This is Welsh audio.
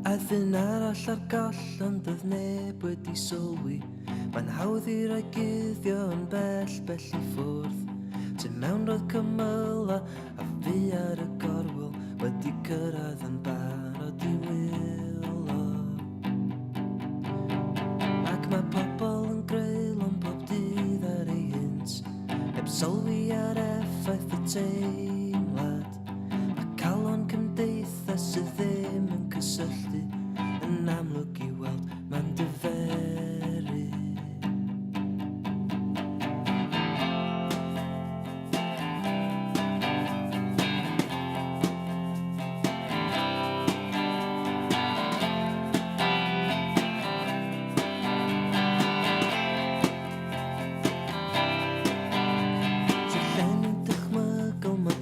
Addyn arall ar goll ond doedd neb wedi sylwi. Mae'n hawdd i roi guddio yn bell i ffwrdd. Tu mewn roedd cymyl a fi ar y gorwel wedi cyrraedd yn barod i wylo. Ac mae pobl yn greulon pob dydd ar ei hynt, heb sylwi ar effaith y teimlad. Mae calon cymdeithas sydd ddim yn cysylltu yn amlwg i weld mae'n dyferu. Tyllen yn dychmygol mae